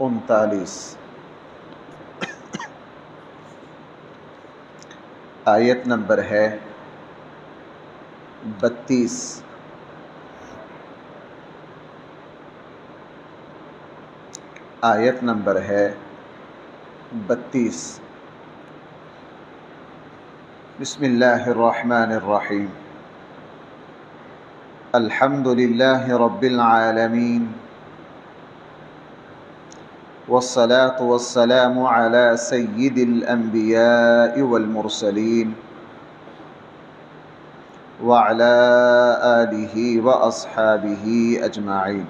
39 آیت نمبر ہے 32۔ آیت نمبر ہے 32۔ بسم اللہ الرحمن الرحیم۔ الحمد للہ رب العالمین والصلاة والسلام على سید الانبیاء والمرسلین وعلى آلہ واصحابہ اجمعین۔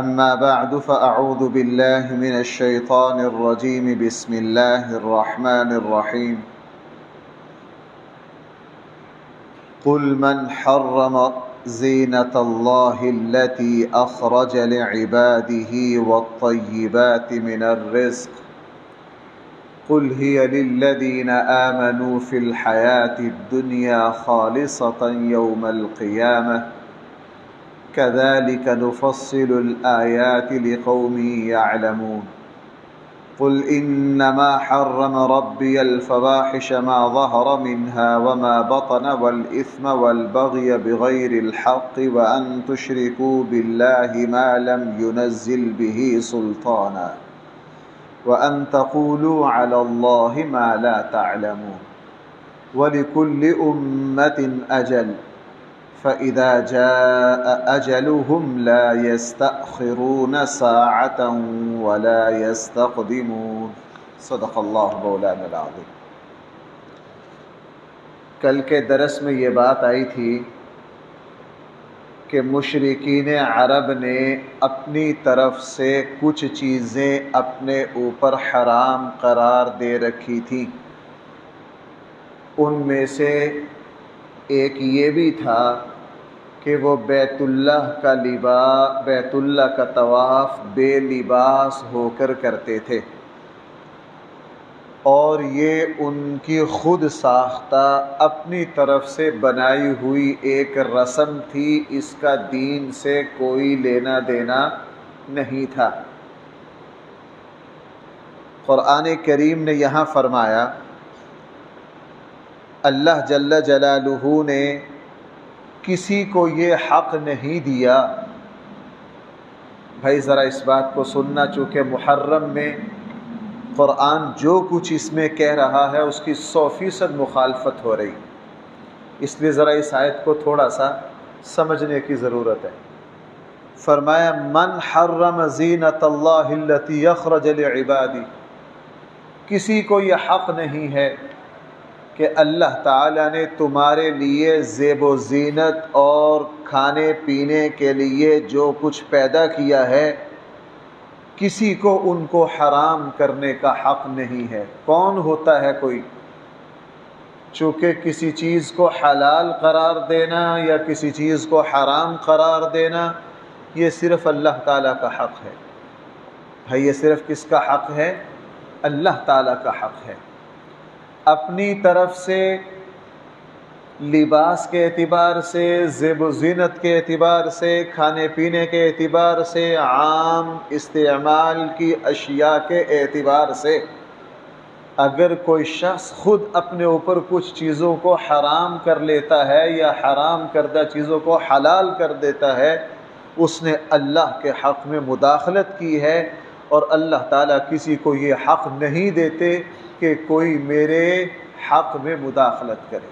اما بعد فاعوذ باللہ من الشیطان الرجیم۔ بسم اللہ الرحمن الرحیم۔ قل من حرم زینة اللہ التي اخرج لعباده والطیبات من الرزق قل هي للذین آمنوا في الحياة الدنيا خالصة يوم القيامة كذلك نفصل الآيات لقوم يعلمون قل إنما حرم ربي الفواحش ما ظهر منها وما بطن والإثم والبغي بغير الحق وأن تشركوا بالله ما لم ينزل به سلطانا وأن تقولوا على الله ما لا تعلمون ولكل أمة أجل فإذا جاء أجلهم لا يستأخرون ساعة ولا يستقدمون۔ صدق اللہ مولانا العظیم۔ کل کے درس میں یہ بات آئی تھی کہ مشرکین عرب نے اپنی طرف سے کچھ چیزیں اپنے اوپر حرام قرار دے رکھی تھیں۔ ان میں سے ایک یہ بھی تھا کہ وہ بیت اللہ کا طواف بے لباس ہو کر کرتے تھے، اور یہ ان کی خود ساختہ اپنی طرف سے بنائی ہوئی ایک رسم تھی، اس کا دین سے کوئی لینا دینا نہیں تھا۔ قرآن کریم نے یہاں فرمایا، اللہ جل جلالہ نے کسی کو یہ حق نہیں دیا۔ بھائی ذرا اس بات کو سننا، چونکہ محرم میں قرآن جو کچھ اس میں کہہ رہا ہے اس کی 100% مخالفت ہو رہی، اس لیے ذرا اس آیت کو تھوڑا سا سمجھنے کی ضرورت ہے۔ فرمایا من حرم زینت اللہ التی اخرج لعبادی، کسی کو یہ حق نہیں ہے کہ اللہ تعالیٰ نے تمہارے لیے زیب و زینت اور کھانے پینے کے لیے جو کچھ پیدا کیا ہے، کسی کو ان کو حرام کرنے کا حق نہیں ہے۔ کون ہوتا ہے کوئی؟ چونکہ کسی چیز کو حلال قرار دینا یا کسی چیز کو حرام قرار دینا یہ صرف اللہ تعالیٰ کا حق ہے۔ بھائی یہ صرف کس کا حق ہے؟ اللہ تعالیٰ کا حق ہے۔ اپنی طرف سے لباس کے اعتبار سے، زیب و زینت کے اعتبار سے، کھانے پینے کے اعتبار سے، عام استعمال کی اشیاء کے اعتبار سے اگر کوئی شخص خود اپنے اوپر کچھ چیزوں کو حرام کر لیتا ہے یا حرام کردہ چیزوں کو حلال کر دیتا ہے، اس نے اللہ کے حق میں مداخلت کی ہے، اور اللہ تعالیٰ کسی کو یہ حق نہیں دیتے کہ کوئی میرے حق میں مداخلت کرے۔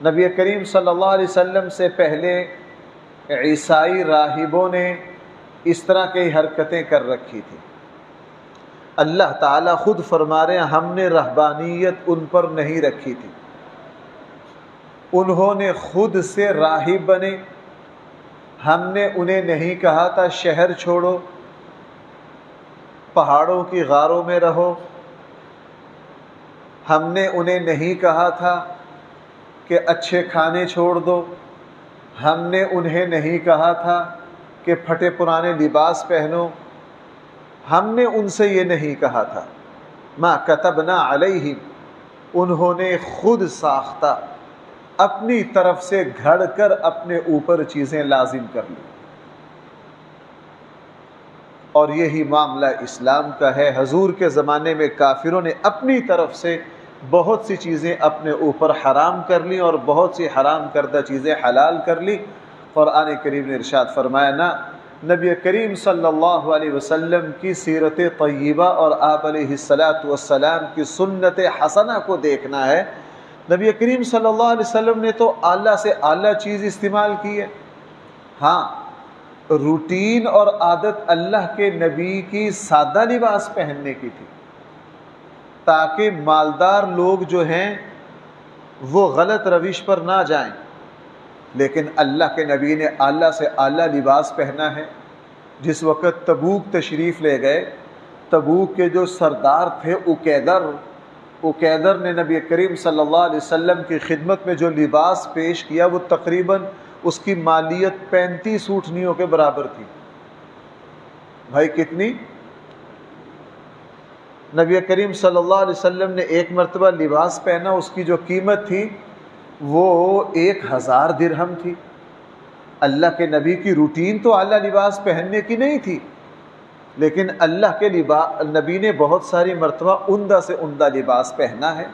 نبی کریم صلی اللہ علیہ وسلم سے پہلے عیسائی راہبوں نے اس طرح کی حرکتیں کر رکھی تھی۔ اللہ تعالیٰ خود فرما رہے ہیں ہم نے رہبانیت ان پر نہیں رکھی تھی، انہوں نے خود سے راہب بنے، ہم نے انہیں نہیں کہا تھا شہر چھوڑو، پہاڑوں کی غاروں میں رہو، ہم نے انہیں نہیں کہا تھا کہ اچھے کھانے چھوڑ دو، ہم نے انہیں نہیں کہا تھا کہ پھٹے پرانے لباس پہنو، ہم نے ان سے یہ نہیں کہا تھا۔ ما کتبنا علیہم، انہوں نے خود ساختہ اپنی طرف سے گھڑ کر اپنے اوپر چیزیں لازم کر لیں، اور یہی معاملہ اسلام کا ہے۔ حضور کے زمانے میں کافروں نے اپنی طرف سے بہت سی چیزیں اپنے اوپر حرام کر لی اور بہت سی حرام کردہ چیزیں حلال کر لی۔ قرآن کریم نے ارشاد فرمایا نا، نبی کریم صلی اللہ علیہ وسلم کی سیرت طیبہ اور آپ علیہ السلام کی سنت حسنہ کو دیکھنا ہے۔ نبی کریم صلی اللہ علیہ وسلم نے تو اعلیٰ سے اعلیٰ چیز استعمال کی ہے۔ ہاں، روٹین اور عادت اللہ کے نبی کی سادہ لباس پہننے کی تھی، تاکہ مالدار لوگ جو ہیں وہ غلط روش پر نہ جائیں، لیکن اللہ کے نبی نے اعلیٰ سے اعلیٰ لباس پہنا ہے۔ جس وقت تبوک تشریف لے گئے، تبوک کے جو سردار تھے اکیدر نے نبی کریم صلی اللہ علیہ وسلم کی خدمت میں جو لباس پیش کیا وہ تقریباً اس کی مالیت 35 اونٹنیوں کے برابر تھی۔ بھائی کتنی؟ نبی کریم صلی اللہ علیہ وسلم نے ایک مرتبہ لباس پہنا، اس کی جو قیمت تھی وہ 1000 درہم تھی۔ اللہ کے نبی کی روٹین تو اعلیٰ لباس پہننے کی نہیں تھی، لیکن اللہ کے نبی نے بہت ساری مرتبہ عمدہ سے عمدہ لباس پہنا ہے،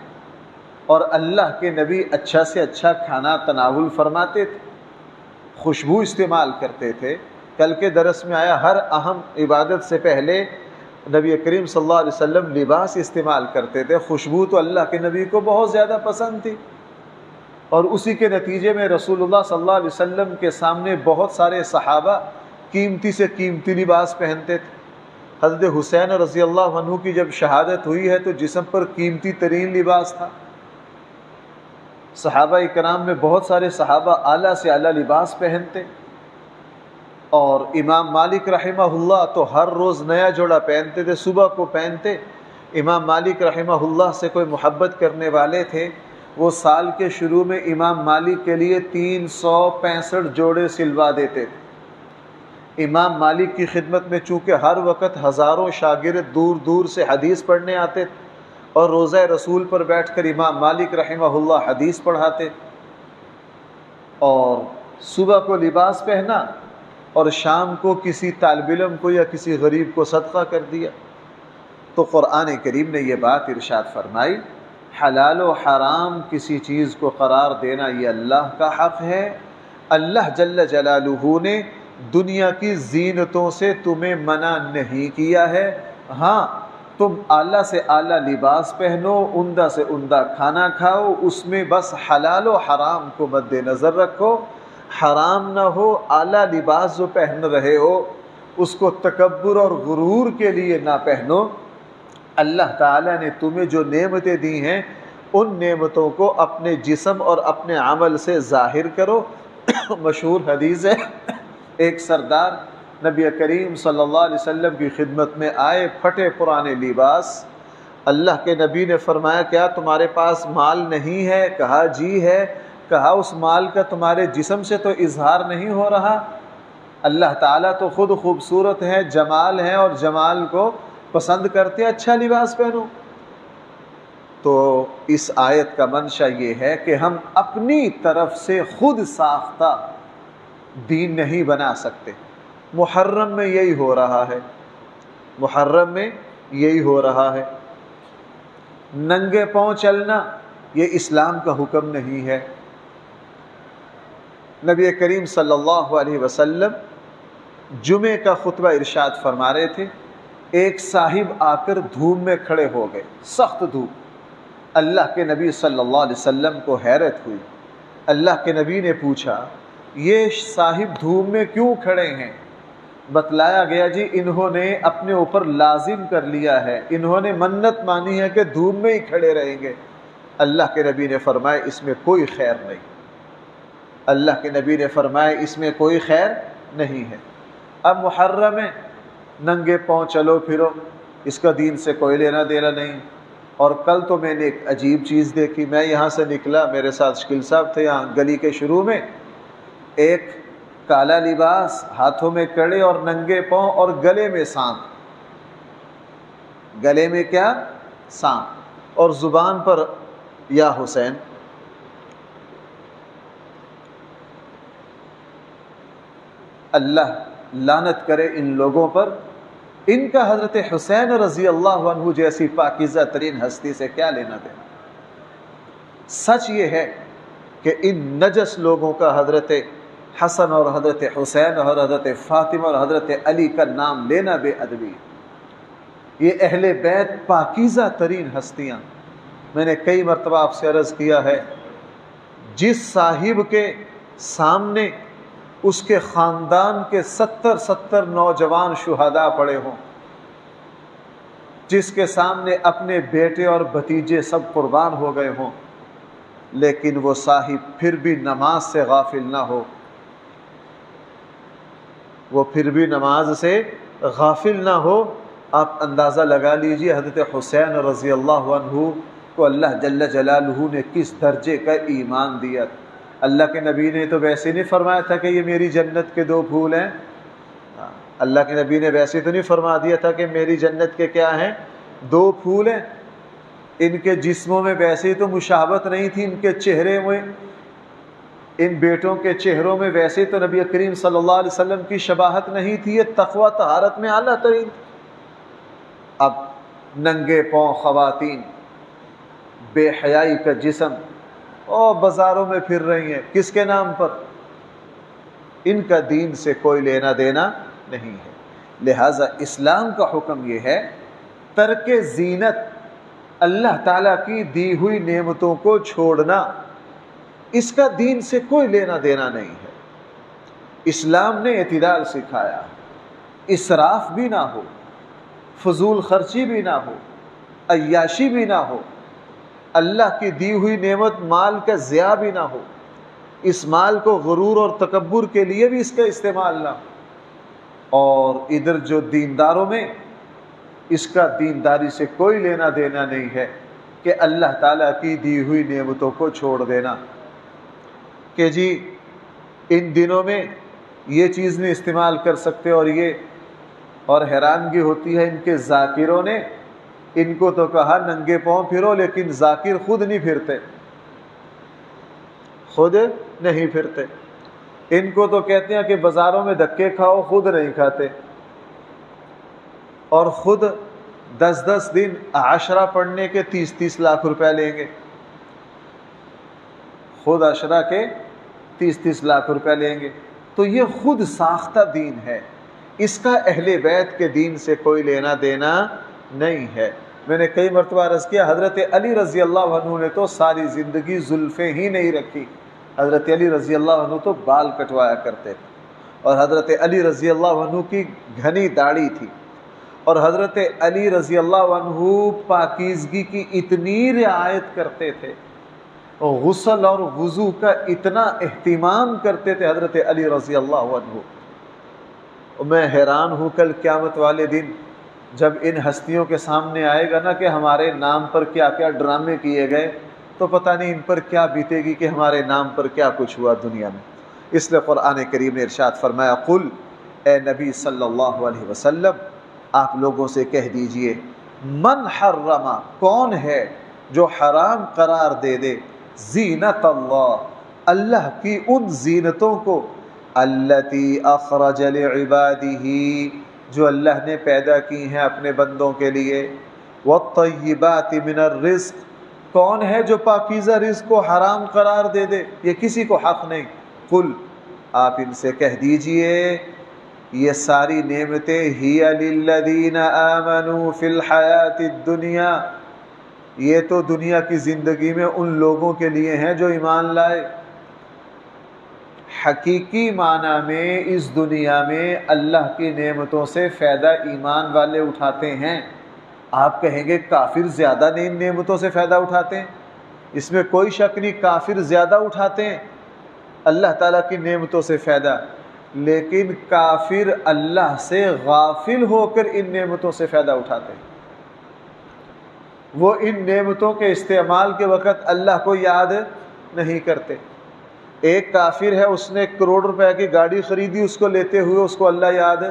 اور اللہ کے نبی اچھا سے اچھا کھانا تناول فرماتے تھے، خوشبو استعمال کرتے تھے۔ کل کے درس میں آیا، ہر اہم عبادت سے پہلے نبی کریم صلی اللہ علیہ وسلم لباس استعمال کرتے تھے۔ خوشبو تو اللہ کے نبی کو بہت زیادہ پسند تھی، اور اسی کے نتیجے میں رسول اللہ صلی اللہ علیہ وسلم کے سامنے بہت سارے صحابہ قیمتی سے قیمتی لباس پہنتے تھے۔ حضرت حسین رضی اللہ عنہ کی جب شہادت ہوئی ہے تو جسم پر قیمتی ترین لباس تھا۔ صحابہ کرام میں بہت سارے صحابہ اعلیٰ سے اعلیٰ لباس پہنتے، اور امام مالک رحمہ اللہ تو ہر روز نیا جوڑا پہنتے تھے، صبح کو پہنتے۔ امام مالک رحمہ اللہ سے کوئی محبت کرنے والے تھے، وہ سال کے شروع میں امام مالک کے لیے 365 جوڑے سلوا دیتے تھے۔ امام مالک کی خدمت میں چونکہ ہر وقت ہزاروں شاگرد دور دور سے حدیث پڑھنے آتے تھے، اور روضہ رسول پر بیٹھ کر امام مالک رحمہ اللہ حدیث پڑھاتے، اور صبح کو لباس پہنا اور شام کو کسی طالب علم کو یا کسی غریب کو صدقہ کر دیا۔ تو قرآن کریم نے یہ بات ارشاد فرمائی، حلال و حرام کسی چیز کو قرار دینا یہ اللہ کا حق ہے۔ اللہ جل جلالہ نے دنیا کی زینتوں سے تمہیں منع نہیں کیا ہے۔ ہاں، تم اعلیٰ سے اعلیٰ لباس پہنو، عمدہ سے عمدہ کھانا کھاؤ، اس میں بس حلال و حرام کو مد نظر رکھو۔ حرام نہ ہو، اعلیٰ لباس جو پہن رہے ہو اس کو تکبر اور غرور کے لیے نہ پہنو۔ اللہ تعالیٰ نے تمہیں جو نعمتیں دی ہیں ان نعمتوں کو اپنے جسم اور اپنے عمل سے ظاہر کرو۔ مشہور حدیث ہے، ایک سردار نبی کریم صلی اللہ علیہ وسلم کی خدمت میں آئے، پھٹے پرانے لباس۔ اللہ کے نبی نے فرمایا، کیا تمہارے پاس مال نہیں ہے؟ کہا جی ہے۔ کہا اس مال کا تمہارے جسم سے تو اظہار نہیں ہو رہا؟ اللہ تعالیٰ تو خود خوبصورت ہے، جمال ہے، اور جمال کو پسند کرتے، اچھا لباس پہنو۔ تو اس آیت کا منشا یہ ہے کہ ہم اپنی طرف سے خود ساختہ دین نہیں بنا سکتے۔ محرم میں یہی ہو رہا ہے، محرم میں یہی ہو رہا ہے۔ ننگے پاؤں چلنا یہ اسلام کا حکم نہیں ہے۔ نبی کریم صلی اللہ علیہ وسلم جمعے کا خطبہ ارشاد فرما رہے تھے، ایک صاحب آ کر دھوپ میں کھڑے ہو گئے، سخت دھوپ۔ اللہ کے نبی صلی اللہ علیہ وسلم کو حیرت ہوئی۔ اللہ کے نبی نے پوچھا، یہ صاحب دھوپ میں کیوں کھڑے ہیں؟ بتلایا گیا، جی انہوں نے اپنے اوپر لازم کر لیا ہے، انہوں نے منت مانی ہے کہ دھوپ میں ہی کھڑے رہیں گے۔ اللہ کے نبی نے فرمایا، اس میں کوئی خیر نہیں۔ اللہ کے نبی نے فرمایا، اس میں کوئی خیر نہیں ہے۔ اب محرم ہے، ننگے پاؤں چلو پھرو، اس کا دین سے کوئی لینا دینا نہیں۔ اور کل تو میں نے ایک عجیب چیز دیکھی، میں یہاں سے نکلا، میرے ساتھ شکیل صاحب تھے یہاں گلی کے شروع میں، ایک کالا لباس، ہاتھوں میں کڑے اور ننگے پاؤں، اور گلے میں سانپ۔ گلے میں کیا؟ سانپ، اور زبان پر یا حسین۔ اللہ لعنت کرے ان لوگوں پر، ان کا حضرت حسین رضی اللہ عنہ جیسی پاکیزہ ترین ہستی سے کیا لینا دینا۔ سچ یہ ہے کہ ان نجس لوگوں کا حضرت حسن اور حضرت حسین اور حضرت فاطمہ اور حضرت علی کا نام لینا بے ادبی۔ یہ اہل بیت پاکیزہ ترین ہستیاں، میں نے کئی مرتبہ آپ سے عرض کیا ہے، جس صاحب کے سامنے اس کے خاندان کے 70 نوجوان شہداء پڑے ہوں، جس کے سامنے اپنے بیٹے اور بھتیجے سب قربان ہو گئے ہوں، لیکن وہ صاحب پھر بھی نماز سے غافل نہ ہو، وہ پھر بھی نماز سے غافل نہ ہو، آپ اندازہ لگا لیجئے حضرت حسین رضی اللہ عنہ کو اللہ جل جلالہ نے کس درجے کا ایمان دیا۔ اللہ کے نبی نے تو ویسے نہیں فرمایا تھا کہ یہ میری جنت کے 2 پھول ہیں، اللہ کے نبی نے ویسے تو نہیں فرما دیا تھا کہ میری جنت کے کیا ہیں 2 پھول ہیں۔ ان کے جسموں میں ویسے ہی تو مشابہت نہیں تھی، ان کے چہرے میں، ان بیٹوں کے چہروں میں ویسے تو نبی کریم صلی اللہ علیہ وسلم کی شباہت نہیں تھی، یہ تقوی طہارت میں اعلیٰ ترین۔ اب ننگے پاؤں خواتین، بے حیائی کا جسم، اور بازاروں میں پھر رہی ہیں، کس کے نام پر؟ ان کا دین سے کوئی لینا دینا نہیں ہے۔ لہٰذا اسلام کا حکم یہ ہے ترک زینت، اللہ تعالیٰ کی دی ہوئی نعمتوں کو چھوڑنا، اس کا دین سے کوئی لینا دینا نہیں ہے۔ اسلام نے اعتدال سکھایا، اسراف بھی نہ ہو، فضول خرچی بھی نہ ہو، عیاشی بھی نہ ہو، اللہ کی دی ہوئی نعمت مال کا ضیاع بھی نہ ہو، اس مال کو غرور اور تکبر کے لیے بھی اس کا استعمال نہ ہو۔ اور ادھر جو دینداروں میں اس کا دینداری سے کوئی لینا دینا نہیں ہے کہ اللہ تعالیٰ کی دی ہوئی نعمتوں کو چھوڑ دینا، کہ جی ان دنوں میں یہ چیز نہیں استعمال کر سکتے، اور حیرانگی ہوتی ہے ان کے ذاکروں نے، ان کو تو کہا ننگے پاؤں پھرو، لیکن ذاکر خود نہیں پھرتے، خود نہیں پھرتے۔ ان کو تو کہتے ہیں کہ بازاروں میں دھکے کھاؤ، خود نہیں کھاتے، اور خود 10 دن عشرہ پڑھنے کے 30 لاکھ روپے لیں گے، خود عشرہ کے 30 لاکھ روپے لیں گے۔ تو یہ خود ساختہ دین ہے، اس کا اہل بیت کے دین سے کوئی لینا دینا نہیں ہے۔ میں نے کئی مرتبہ عرض کیا، حضرت علی رضی اللہ عنہ نے تو ساری زندگی زلفیں ہی نہیں رکھی، حضرت علی رضی اللہ عنہ تو بال کٹوایا کرتے تھے، اور حضرت علی رضی اللہ عنہ کی گھنی داڑھی تھی، اور حضرت علی رضی اللہ عنہ پاکیزگی کی اتنی رعایت کرتے تھے، غسل اور وضو کا اتنا اہتمام کرتے تھے حضرت علی رضی اللہ عنہ۔ میں حیران ہوں کل قیامت والے دن جب ان ہستیوں کے سامنے آئے گا نا کہ ہمارے نام پر کیا کیا ڈرامے کیے گئے، تو پتہ نہیں ان پر کیا بیتے گی کہ ہمارے نام پر کیا کچھ ہوا دنیا میں۔ اس لیے قرآن کریم نے ارشاد فرمایا، قل، اے نبی صلی اللہ علیہ وسلم آپ لوگوں سے کہہ دیجئے، من حرم، کون ہے جو حرام قرار دے دے، زینت اللہ، اللہ کی ان زینتوں کو، التی اخرج لعبادہ، جو اللہ نے پیدا کی ہیں اپنے بندوں کے لیے، والطیبات من الرزق، کون ہے جو پاکیزہ رزق کو حرام قرار دے دے، یہ کسی کو حق نہیں۔ قل، آپ ان سے کہہ دیجئے، یہ ساری نعمتیں ہی للذین آمنوا فی الحیات الدنیا، یہ تو دنیا کی زندگی میں ان لوگوں کے لیے ہیں جو ایمان لائے۔ حقیقی معنی میں اس دنیا میں اللہ کی نعمتوں سے فائدہ ایمان والے اٹھاتے ہیں۔ آپ کہیں گے کافر زیادہ ان نعمتوں سے فائدہ اٹھاتے ہیں، اس میں کوئی شک نہیں، کافر زیادہ اٹھاتے ہیں اللہ تعالیٰ کی نعمتوں سے فائدہ، لیکن کافر اللہ سے غافل ہو کر ان نعمتوں سے فائدہ اٹھاتے ہیں۔ وہ ان نعمتوں کے استعمال کے وقت اللہ کو یاد نہیں کرتے۔ ایک کافر ہے، اس نے 1 کروڑ روپے کی گاڑی خریدی، اس کو لیتے ہوئے اس کو اللہ یاد ہے۔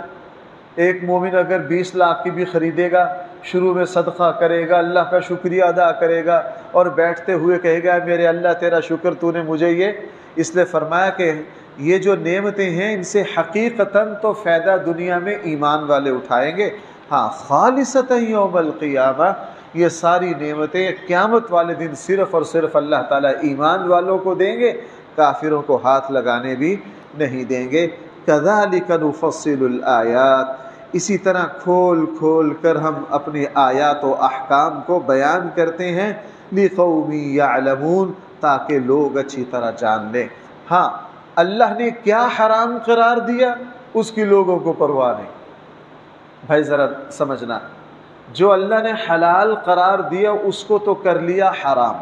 ایک مومن اگر 20 لاکھ کی بھی خریدے گا، شروع میں صدقہ کرے گا، اللہ کا شکریہ ادا کرے گا، اور بیٹھتے ہوئے کہے گا میرے اللہ تیرا شکر تو نے مجھے یہ، اس لیے فرمایا کہ یہ جو نعمتیں ہیں ان سے حقیقتاً تو فائدہ دنیا میں ایمان والے اٹھائیں گے، ہاں خالصتاً یوم القیامہ یہ ساری نعمتیں قیامت والے دن صرف اور صرف اللہ تعالیٰ ایمان والوں کو دیں گے، کافروں کو ہاتھ لگانے بھی نہیں دیں گے۔ کذالک نفصل الآیات، اسی طرح کھول کھول کر ہم اپنے آیات و احکام کو بیان کرتے ہیں، لقوم یعلمون، تاکہ لوگ اچھی طرح جان لیں۔ ہاں اللہ نے کیا حرام قرار دیا اس کی لوگوں کو پرواہ نہیں۔ بھائی ذرا سمجھنا، جو اللہ نے حلال قرار دیا اس کو تو کر لیا حرام،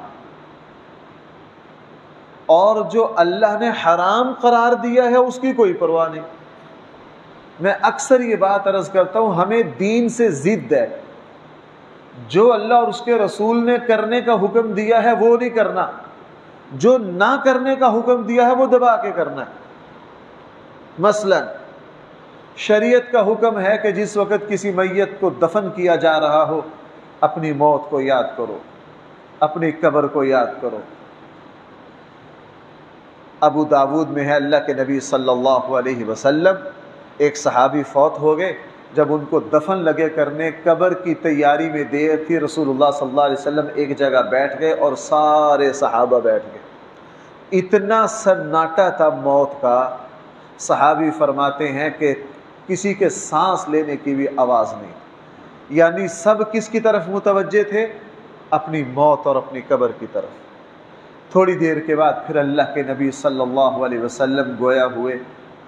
اور جو اللہ نے حرام قرار دیا ہے اس کی کوئی پرواہ نہیں۔ میں اکثر یہ بات عرض کرتا ہوں، ہمیں دین سے ضد ہے، جو اللہ اور اس کے رسول نے کرنے کا حکم دیا ہے وہ نہیں کرنا، جو نہ کرنے کا حکم دیا ہے وہ دبا کے کرنا ہے۔ مثلا شریعت کا حکم ہے کہ جس وقت کسی میت کو دفن کیا جا رہا ہو اپنی موت کو یاد کرو، اپنی قبر کو یاد کرو۔ ابو داود میں ہے، اللہ کے نبی صلی اللہ علیہ وسلم ایک صحابی فوت ہو گئے، جب ان کو دفن لگے کرنے، قبر کی تیاری میں دیر تھی، رسول اللہ صلی اللہ علیہ وسلم ایک جگہ بیٹھ گئے اور سارے صحابہ بیٹھ گئے۔ اتنا سناٹا تھا موت کا، صحابی فرماتے ہیں کہ کسی کے سانس لینے کی بھی آواز نہیں، یعنی سب کس کی طرف متوجہ تھے؟ اپنی موت اور اپنی قبر کی طرف۔ تھوڑی دیر کے بعد پھر اللہ کے نبی صلی اللہ علیہ وسلم گویا ہوئے،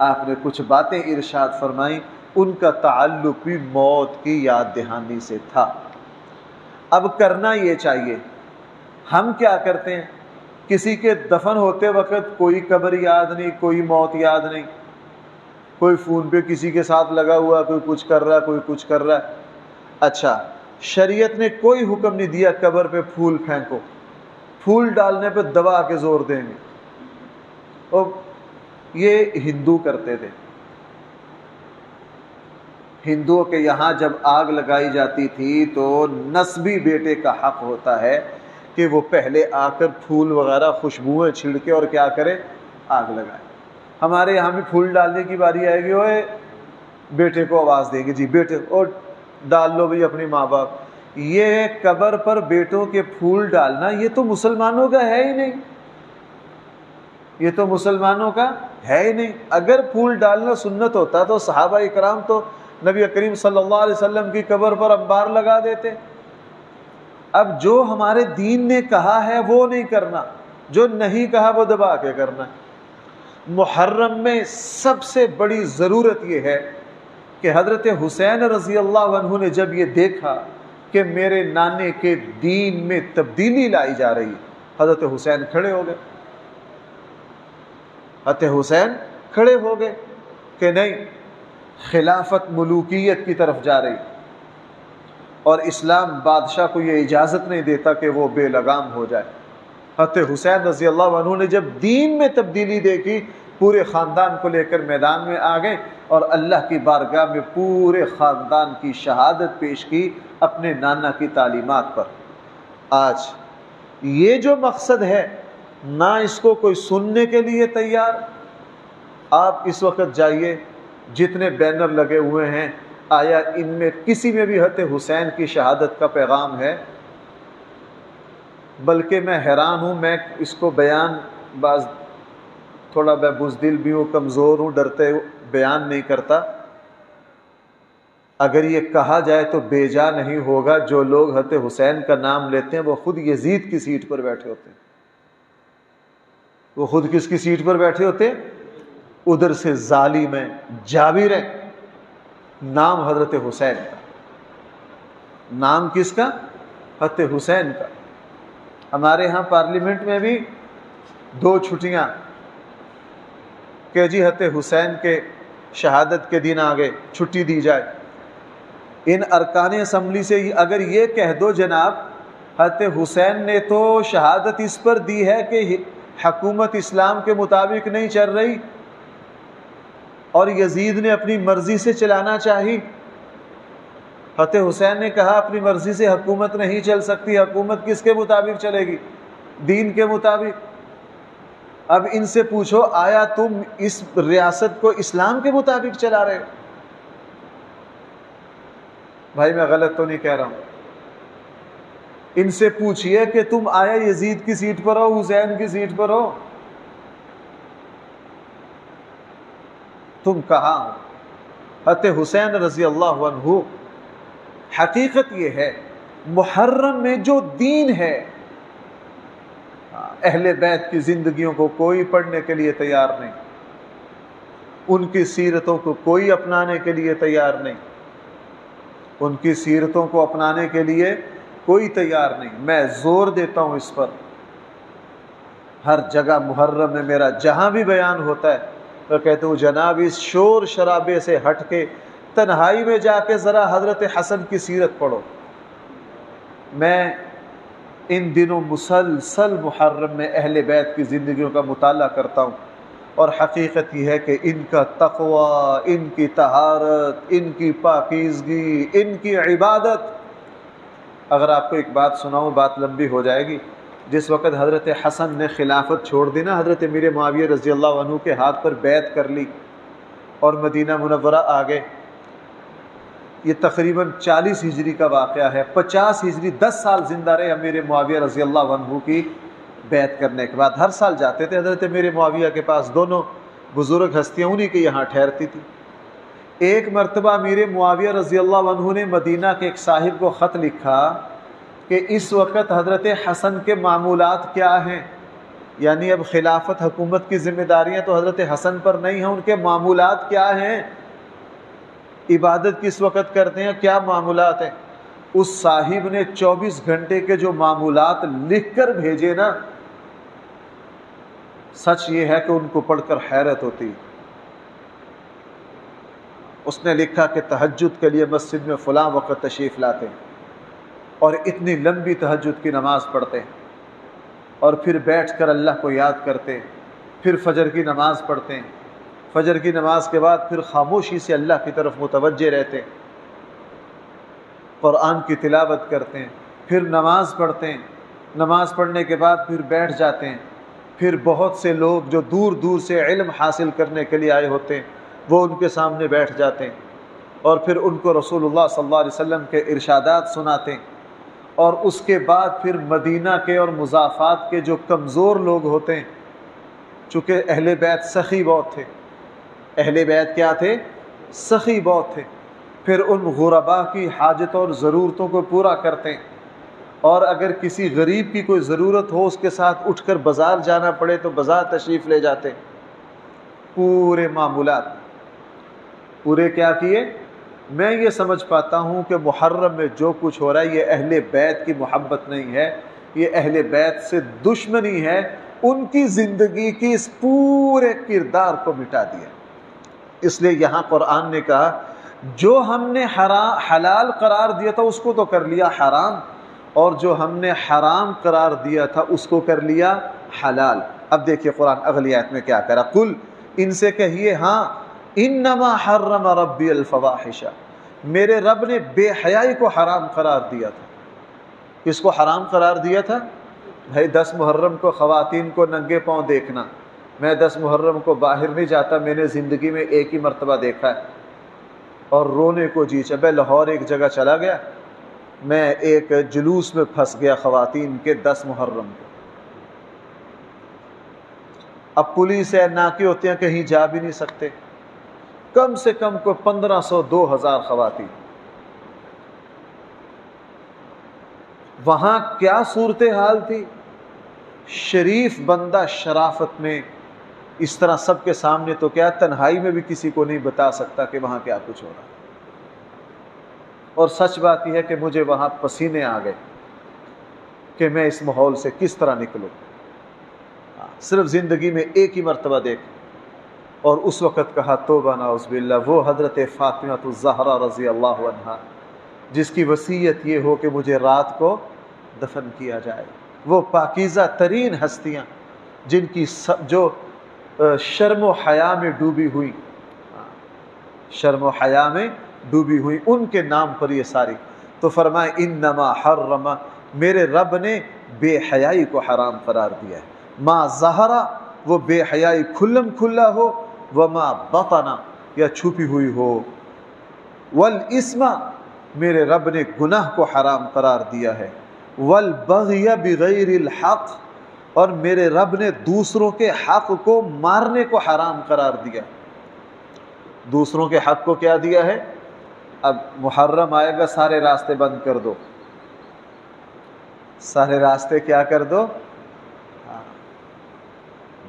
آپ نے کچھ باتیں ارشاد فرمائیں، ان کا تعلق بھی موت کی یاد دہانی سے تھا۔ اب کرنا یہ چاہیے، ہم کیا کرتے ہیں؟ کسی کے دفن ہوتے وقت کوئی قبر یاد نہیں، کوئی موت یاد نہیں، کوئی فون پہ کسی کے ساتھ لگا ہوا، کوئی کچھ کر رہا ہے، کوئی کچھ کر رہا ہے۔ اچھا، شریعت نے کوئی حکم نہیں دیا قبر پہ پھول پھینکو، پھول ڈالنے پہ دبا کے زور دیں گے، اور یہ ہندو کرتے تھے۔ ہندوؤں کے یہاں جب آگ لگائی جاتی تھی تو نسبی بیٹے کا حق ہوتا ہے کہ وہ پہلے آ کر پھول وغیرہ خوشبوئیں چھڑکے اور کیا کرے؟ آگ لگائے۔ ہمارے یہاں بھی پھول ڈالنے کی باری آئے گی، اوے بیٹے کو آواز دیں گے، جی بیٹے، اور ڈال لو بھی اپنی ماں باپ۔ یہ قبر پر بیٹوں کے پھول ڈالنا یہ تو مسلمانوں کا ہے ہی نہیں، یہ تو مسلمانوں کا ہے ہی نہیں۔ اگر پھول ڈالنا سنت ہوتا تو صحابہ اکرام تو نبی کریم صلی اللہ علیہ وسلم کی قبر پر انبار لگا دیتے۔ اب جو ہمارے دین نے کہا ہے وہ نہیں کرنا، جو نہیں کہا وہ دبا کے کرنا۔ محرم میں سب سے بڑی ضرورت یہ ہے کہ حضرت حسین رضی اللہ عنہ نے جب یہ دیکھا کہ میرے نانے کے دین میں تبدیلی لائی جا رہی ہے، حضرت حسین کھڑے ہو گئے، حضرت حسین کھڑے ہو گئے کہ نہیں، خلافت ملوکیت کی طرف جا رہی، اور اسلام بادشاہ کو یہ اجازت نہیں دیتا کہ وہ بے لگام ہو جائے۔ حضرت حسین رضی اللہ عنہ نے جب دین میں تبدیلی دیکھی، پورے خاندان کو لے کر میدان میں آ گئے اور اللہ کی بارگاہ میں پورے خاندان کی شہادت پیش کی اپنے نانا کی تعلیمات پر۔ آج یہ جو مقصد ہے، نہ اس کو کوئی سننے کے لیے تیار۔ آپ اس وقت جائیے، جتنے بینر لگے ہوئے ہیں، آیا ان میں کسی میں بھی حضرت حسین کی شہادت کا پیغام ہے؟ بلکہ میں حیران ہوں، میں اس کو بیان، بعض تھوڑا میں بزدل بھی ہوں، کمزور ہوں، ڈرتے بیان نہیں کرتا۔ اگر یہ کہا جائے تو بے جا نہیں ہوگا، جو لوگ حضرت حسین کا نام لیتے ہیں وہ خود یزید کی سیٹ پر بیٹھے ہوتے ہیں۔ وہ خود کس کی سیٹ پر بیٹھے ہوتے ہیں؟ ادھر سے ظالم ہیں، جابر ہیں، نام حضرت حسین کا۔ نام کس کا؟ حضرت حسین کا۔ ہمارے ہاں پارلیمنٹ میں بھی 2 چھٹیاں کہ جی حضرت حسین کے شہادت کے دن آگے چھٹی دی جائے۔ ان ارکان اسمبلی سے اگر یہ کہہ دو جناب حضرت حسین نے تو شہادت اس پر دی ہے کہ حکومت اسلام کے مطابق نہیں چل رہی اور یزید نے اپنی مرضی سے چلانا چاہی۔ حضرت حسین نے کہا اپنی مرضی سے حکومت نہیں چل سکتی، حکومت کس کے مطابق چلے گی؟ دین کے مطابق۔ اب ان سے پوچھو آیا تم اس ریاست کو اسلام کے مطابق چلا رہے ہو؟ بھائی میں غلط تو نہیں کہہ رہا ہوں؟ ان سے پوچھئے کہ تم آیا یزید کی سیٹ پر ہو، حسین کی سیٹ پر ہو؟ تم کہاں ہو؟ حضرت حسین رضی اللہ عنہ، حقیقت یہ ہے محرم میں جو دین ہے اہل بیت کی زندگیوں کو کوئی پڑھنے کے لیے تیار نہیں، ان کی سیرتوں کو کوئی اپنانے کے لیے تیار نہیں، ان کی سیرتوں کو اپنانے کے لیے کوئی تیار نہیں۔ میں زور دیتا ہوں اس پر، ہر جگہ محرم میں میرا جہاں بھی بیان ہوتا ہے تو کہتے ہوں جناب اس شور شرابے سے ہٹ کے تنہائی میں جا کے ذرا حضرت حسن کی سیرت پڑھو۔ میں ان دنوں مسلسل محرم میں اہل بیت کی زندگیوں کا مطالعہ کرتا ہوں، اور حقیقت یہ ہے کہ ان کا تقوی، ان کی طہارت، ان کی پاکیزگی، ان کی عبادت۔ اگر آپ کو ایک بات سناؤں، بات لمبی ہو جائے گی، جس وقت حضرت حسن نے خلافت چھوڑ دی نا، حضرت امیر معاویہ رضی اللہ عنہ کے ہاتھ پر بیعت کر لی اور مدینہ منورہ آ گئے، یہ تقریباً 40 ہجری کا واقعہ ہے۔ 50 ہجری 10 سال زندہ رہے امیر معاویہ رضی اللہ عنہ کی بیعت کرنے کے بعد۔ ہر سال جاتے تھے حضرت امیر معاویہ کے پاس، دونوں بزرگ ہستیاں انہی کے یہاں ٹھہرتی تھی۔ ایک مرتبہ امیر معاویہ رضی اللہ عنہ نے مدینہ کے ایک صاحب کو خط لکھا کہ اس وقت حضرت حسن کے معمولات کیا ہیں، یعنی اب خلافت حکومت کی ذمہ داریاں تو حضرت حسن پر نہیں ہیں، ان کے معمولات کیا ہیں، عبادت کس وقت کرتے ہیں، کیا معمولات ہیں۔ اس صاحب نے 24 گھنٹے کے جو معمولات لکھ کر بھیجے نا، سچ یہ ہے کہ ان کو پڑھ کر حیرت ہوتی۔ اس نے لکھا کہ تہجد کے لیے مسجد میں فلاں وقت تشریف لاتے ہیں اور اتنی لمبی تہجد کی نماز پڑھتے ہیں، اور پھر بیٹھ کر اللہ کو یاد کرتے ہیں، پھر فجر کی نماز پڑھتے ہیں، فجر کی نماز کے بعد پھر خاموشی سے اللہ کی طرف متوجہ رہتے ہیں، قرآن کی تلاوت کرتے ہیں، پھر نماز پڑھتے ہیں، نماز پڑھنے کے بعد پھر بیٹھ جاتے ہیں، پھر بہت سے لوگ جو دور دور سے علم حاصل کرنے کے لیے آئے ہوتے ہیں وہ ان کے سامنے بیٹھ جاتے ہیں، اور پھر ان کو رسول اللہ صلی اللہ علیہ وسلم کے ارشادات سناتے ہیں، اور اس کے بعد پھر مدینہ کے اور مضافات کے جو کمزور لوگ ہوتے ہیں، چونکہ اہل بیت سخی بہت تھے، اہل بیت کیا تھے، سخی بہت تھے، پھر ان غربا کی حاجتوں اور ضرورتوں کو پورا کرتے ہیں، اور اگر کسی غریب کی کوئی ضرورت ہو اس کے ساتھ اٹھ کر بازار جانا پڑے تو بازار تشریف لے جاتے ہیں۔ پورے معمولات پورے کیا کیے۔ میں یہ سمجھ پاتا ہوں کہ محرم میں جو کچھ ہو رہا ہے یہ اہل بیت کی محبت نہیں ہے، یہ اہل بیت سے دشمنی ہے، ان کی زندگی کی اس پورے کردار کو مٹا دیا۔ اس لیے یہاں قرآن نے کہا جو ہم نے حلال قرار دیا تھا اس کو تو کر لیا حرام، اور جو ہم نے حرام قرار دیا تھا اس کو کر لیا حلال۔ اب دیکھیے قرآن اگلی آیت میں کیا کرا، قل ان سے کہیے ہاں انما حرم ربی الفواحش، میرے رب نے بے حیائی کو حرام قرار دیا تھا۔ کس کو حرام قرار دیا تھا؟ بھائی 10 محرم کو خواتین کو ننگے پاؤں دیکھنا، میں 10 محرم کو باہر نہیں جاتا، میں نے زندگی میں ایک ہی مرتبہ دیکھا ہے، اور رونے کو جی چاہے۔ میں لاہور ایک جگہ چلا گیا، میں ایک جلوس میں پھنس گیا خواتین کے 10 محرم کو۔ اب پولیس ہے، ناکے ہوتے ہیں، کہیں جا بھی نہیں سکتے، کم سے کم کو 1500 2000 خواتین۔ وہاں کیا صورتحال تھی، شریف بندہ شرافت میں اس طرح سب کے سامنے تو کیا تنہائی میں بھی کسی کو نہیں بتا سکتا کہ وہاں کیا کچھ ہو رہا ہے۔ اور سچ بات یہ ہے کہ مجھے وہاں پسینے آ گئے کہ میں اس ماحول سے کس طرح نکلوں۔ صرف زندگی میں ایک ہی مرتبہ دیکھ، اور اس وقت کہا توبہ نعوذ باللہ، وہ حضرت فاطمہ الزہرا رضی اللہ عنہا جس کی وصیت یہ ہو کہ مجھے رات کو دفن کیا جائے، وہ پاکیزہ ترین ہستیاں جن کی جو شرم و حیا میں ڈوبی ہوئی، شرم و حیا میں ڈوبی ہوئی، ان کے نام پر یہ ساری۔ تو فرمائے انما حرم، میرے رب نے بے حیائی کو حرام قرار دیا ہے، ما ظہرا وہ بے حیائی کھلم کھلا ہو، وما بطنا یا چھپی ہوئی ہو، والاسم میرے رب نے گناہ کو حرام قرار دیا ہے، والبغی بغیر الحق اور میرے رب نے دوسروں کے حق کو مارنے کو حرام قرار دیا۔ دوسروں کے حق کو کیا دیا ہے؟ اب محرم آئے گا، سارے راستے بند کر دو، سارے راستے کیا کر دو؟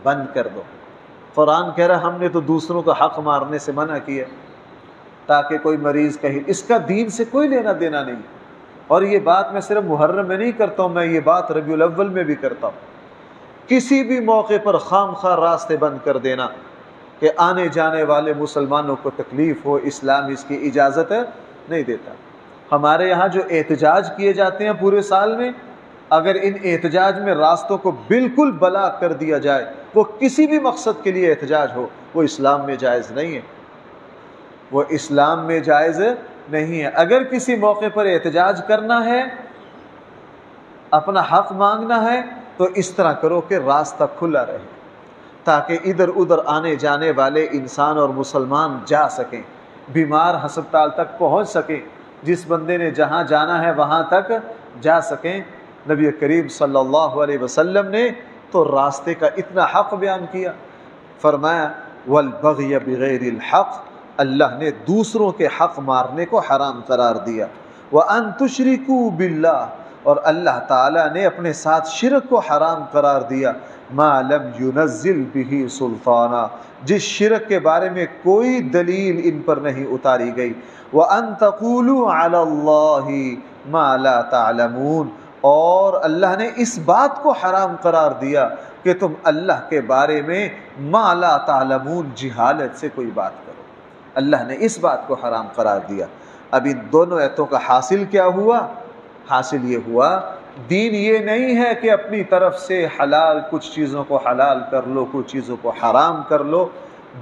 بند کر دو۔ قرآن کہہ رہا ہے ہم نے تو دوسروں کا حق مارنے سے منع کیا تاکہ کوئی مریض کہیں، اس کا دین سے کوئی لینا دینا نہیں۔ اور یہ بات میں صرف محرم میں نہیں کرتا ہوں، میں یہ بات ربیع الاول میں بھی کرتا ہوں۔ کسی بھی موقع پر خام خواہ راستے بند کر دینا کہ آنے جانے والے مسلمانوں کو تکلیف ہو، اسلام اس کی اجازت نہیں دیتا۔ ہمارے یہاں جو احتجاج کیے جاتے ہیں پورے سال میں، اگر ان احتجاج میں راستوں کو بالکل بلاک کر دیا جائے، وہ کسی بھی مقصد کے لیے احتجاج ہو، وہ اسلام میں جائز نہیں ہے، وہ اسلام میں جائز نہیں ہے۔ اگر کسی موقع پر احتجاج کرنا ہے، اپنا حق مانگنا ہے، تو اس طرح کرو کہ راستہ کھلا رہے تاکہ ادھر ادھر آنے جانے والے انسان اور مسلمان جا سکیں، بیمار ہسپتال تک پہنچ سکیں، جس بندے نے جہاں جانا ہے وہاں تک جا سکیں۔ نبی کریم صلی اللہ علیہ وسلم نے تو راستے کا اتنا حق بیان کیا، فرمایا والبغی بغیر الحق، اللہ نے دوسروں کے حق مارنے کو حرام قرار دیا، وَأَن تُشْرِكُوا بِاللَّهِ اور اللہ تعالیٰ نے اپنے ساتھ شرک کو حرام قرار دیا، ما لم ينزل به سلطانا، جس شرک کے بارے میں کوئی دلیل ان پر نہیں اتاری گئی، وَأَن تَقُولُوا عَلَى اللَّهِ مَا لَا تَعْلَمُونَ اور اللہ نے اس بات کو حرام قرار دیا کہ تم اللہ کے بارے میں ما لا تعلمون جہالت سے کوئی بات کرو، اللہ نے اس بات کو حرام قرار دیا۔ اب ان دونوں ایتوں کا حاصل کیا ہوا؟ حاصل یہ ہوا دین یہ نہیں ہے کہ اپنی طرف سے حلال کچھ چیزوں کو حلال کر لو، کچھ چیزوں کو حرام کر لو،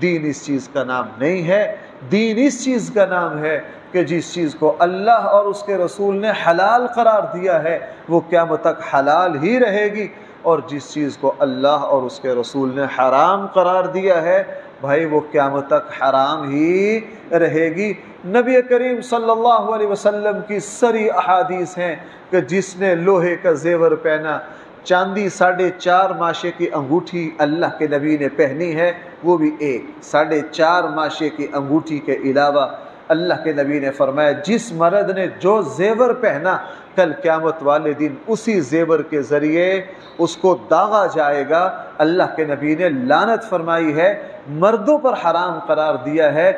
دین اس چیز کا نام نہیں ہے۔ دین اس چیز کا نام ہے کہ جس چیز کو اللہ اور اس کے رسول نے حلال قرار دیا ہے وہ قیامت تک حلال ہی رہے گی، اور جس چیز کو اللہ اور اس کے رسول نے حرام قرار دیا ہے بھائی وہ قیامت تک حرام ہی رہے گی۔ نبی کریم صلی اللہ علیہ وسلم کی سری احادیث ہیں کہ جس نے لوہے کا زیور پہنا، چاندی 4.5 ماشے کی انگوٹھی اللہ کے نبی نے پہنی ہے، وہ بھی ایک 4.5 ماشے کی انگوٹھی کے علاوہ اللہ کے نبی نے فرمایا جس مرد نے جو زیور پہنا کل قیامت والے دن اسی زیور کے ذریعے اس کو داغا جائے گا۔ اللہ کے نبی نے لعنت فرمائی ہے، مردوں پر حرام قرار دیا ہے،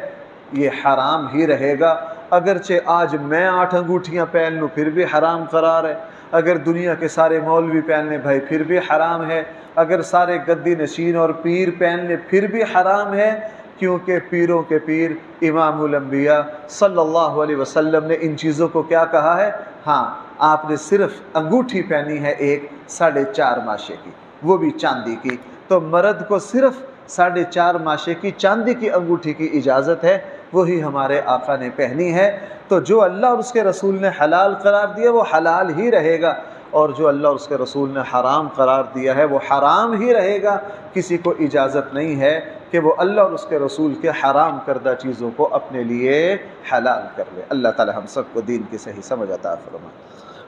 یہ حرام ہی رہے گا۔ اگرچہ آج میں 8 انگوٹھیاں پہن لوں پھر بھی حرام قرار ہے، اگر دنیا کے سارے مولوی پہن لیں بھائی پھر بھی حرام ہے، اگر سارے گدی نشین اور پیر پہن لیں پھر بھی حرام ہے، کیونکہ پیروں کے پیر امام الانبیاء صلی اللہ علیہ وسلم نے ان چیزوں کو کیا کہا ہے؟ ہاں آپ نے صرف انگوٹھی پہنی ہے ایک 4.5 ماشے کی، وہ بھی چاندی کی، تو مرد کو صرف 4.5 ماشے کی چاندی کی انگوٹھی کی اجازت ہے، وہی ہمارے آقا نے پہنی ہے۔ تو جو اللہ اور اس کے رسول نے حلال قرار دیا وہ حلال ہی رہے گا، اور جو اللہ اور اس کے رسول نے حرام قرار دیا ہے وہ حرام ہی رہے گا۔ کسی کو اجازت نہیں ہے کہ وہ اللہ اور اس کے رسول کے حرام کردہ چیزوں کو اپنے لیے حلال کر لے۔ اللہ تعالی ہم سب کو دین کی صحیح سمجھ عطا فرمائے۔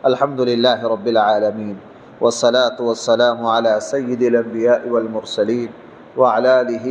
الحمدللہ رب العالمین والصلاة والسلام علی سید الانبیاء والمرسلین وعلی آلہ